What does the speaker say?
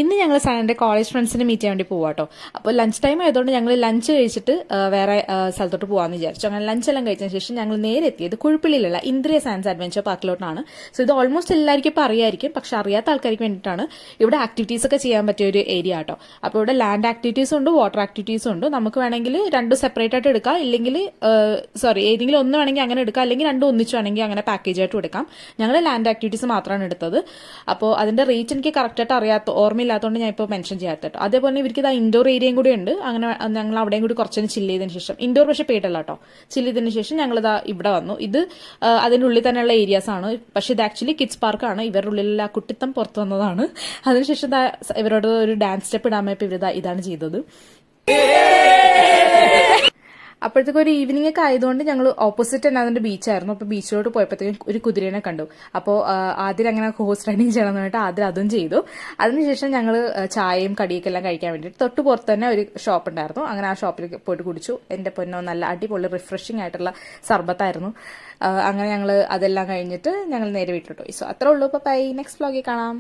ഇന്ന് ഞങ്ങൾ Sunday college ഫ്രണ്ട്സിനെ മീറ്റ് ചെയ്യാൻ വേണ്ടി പോവാട്ടോ. അപ്പോൾ ലഞ്ച് ടൈം ആയതുകൊണ്ട് ഞങ്ങൾ ലഞ്ച് കഴിച്ചിട്ട് വേറെ സ്ഥലത്തോട്ട് പോകാമെന്ന് വിചാരിച്ചു. അങ്ങനെ ലഞ്ച് എല്ലാം കഴിച്ചതിന് ശേഷം ഞങ്ങൾ നേരെ എത്തിയത് കുഴിപ്പള്ളിയിലുള്ള ഇന്ദ്രിയ സയൻസ് അഡ്വഞ്ചർ പാർക്കിലോട്ടാണ്. സോ ഇത് ഓൾമോസ്റ്റ് എല്ലാവർക്കും ഇപ്പോൾ അറിയായിരിക്കും, പക്ഷെ അറിയാത്ത ആൾക്കാർക്ക് വേണ്ടിയിട്ടാണ്. ഇവിടെ ആക്ടിവിറ്റീസ് ഒക്കെ ചെയ്യാൻ പറ്റിയ ഒരു ഏരിയ ആട്ടോ. അപ്പോൾ ഇവിടെ ലാൻഡ് ആക്ടിവിറ്റീസും ഉണ്ട്, വാട്ടർ ആക്ടിവിറ്റീസും ഉണ്ട്. നമുക്ക് വേണമെങ്കിൽ രണ്ടും സെപ്പറേറ്റ് ആയിട്ട് എടുക്കാം, ഇല്ലെങ്കിൽ ഏതെങ്കിലും ഒന്ന് വേണമെങ്കിൽ അങ്ങനെ എടുക്കാം, അല്ലെങ്കിൽ രണ്ടും ഒന്നിച്ചു വേണമെങ്കിൽ അങ്ങനെ പാക്കേജ് ആയിട്ടും എടുക്കാം. ഞങ്ങൾ ലാൻഡ് ആക്ടിവിറ്റീസ് മാത്രമാണ് എടുത്തത്. അപ്പോൾ അതിന്റെ റേറ്റ് എനിക്ക് കറക്റ്റായിട്ട് ഓർമ്മയില്ലാത്തതുകൊണ്ട് ഞാൻ ഇപ്പോൾ മെൻഷൻ ചെയ്യാത്ത കേട്ടോ. അതേപോലെ ഇവർക്ക് ഇതാ ഇൻഡോർ ഏരിയയും കൂടി ഉണ്ട്. അങ്ങനെ ഞങ്ങൾ അവിടെയും കൂടി കുറച്ചൊന്ന് ചില്ല് ചെയ്തതിന് ശേഷം, ഇൻഡോർ പക്ഷേ പെയ്ഡല്ല കേട്ടോ, ചില്ല് ചെയ്തതിന് ശേഷം ഞങ്ങളിതാ ഇവിടെ വന്നു. ഇത് അതിൻ്റെ ഉള്ളിൽ തന്നെയുള്ള ഏരിയാസ് ആണ്, പക്ഷേ ഇത് ആക്ച്വലി കിഡ്സ് പാർക്കാണ്. ഇവരുടെ ഉള്ളിലുള്ള കുട്ടിത്തം പുറത്തു വന്നതാണ്. അതിനുശേഷം ഇവരോട് ഒരു ഡാൻസ് സ്റ്റെപ്പ് ഇടാൻ വേണ്ടി ഇതാണ് ചെയ്തത്. അപ്പോഴത്തേക്ക് ഒരു ഈവനിങ് ഒക്കെ ആയതുകൊണ്ട് ഞങ്ങൾ ഓപ്പോസിറ്റ് തന്നെ അതിന്റെ ബീച്ചായിരുന്നു. അപ്പോൾ ബീച്ചിലോട്ട് പോയപ്പോഴത്തേക്കും ഒരു കുതിരേനെ കണ്ടു. അപ്പോൾ ആദ്യം അങ്ങനെ ഹോഴ്സ് റൈഡിങ് ചെയ്യണം എന്ന് പറഞ്ഞിട്ട് ആദ്യം അതും ചെയ്തു. അതിനുശേഷം ഞങ്ങൾ ചായയും കടിയൊക്കെ എല്ലാം കഴിക്കാൻ വേണ്ടിയിട്ട് തൊട്ട് പുറത്ത് തന്നെ ഒരു ഷോപ്പ് ഉണ്ടായിരുന്നു. അങ്ങനെ ആ ഷോപ്പിൽ പോയിട്ട് കുടിച്ചു. എൻ്റെ പൊന്നോ, നല്ല അടിപൊളി റിഫ്രഷിംഗ് ആയിട്ടുള്ള സർബത്തായിരുന്നു. അങ്ങനെ ഞങ്ങൾ അതെല്ലാം കഴിഞ്ഞിട്ട് ഞങ്ങൾ നേരെ വീട്ടിലോട്ട് പോയി. സോ അത്രേ ഉള്ളൂ. അപ്പോൾ ബൈ, നെക്സ്റ്റ് വ്ലോഗിൽ കാണാം.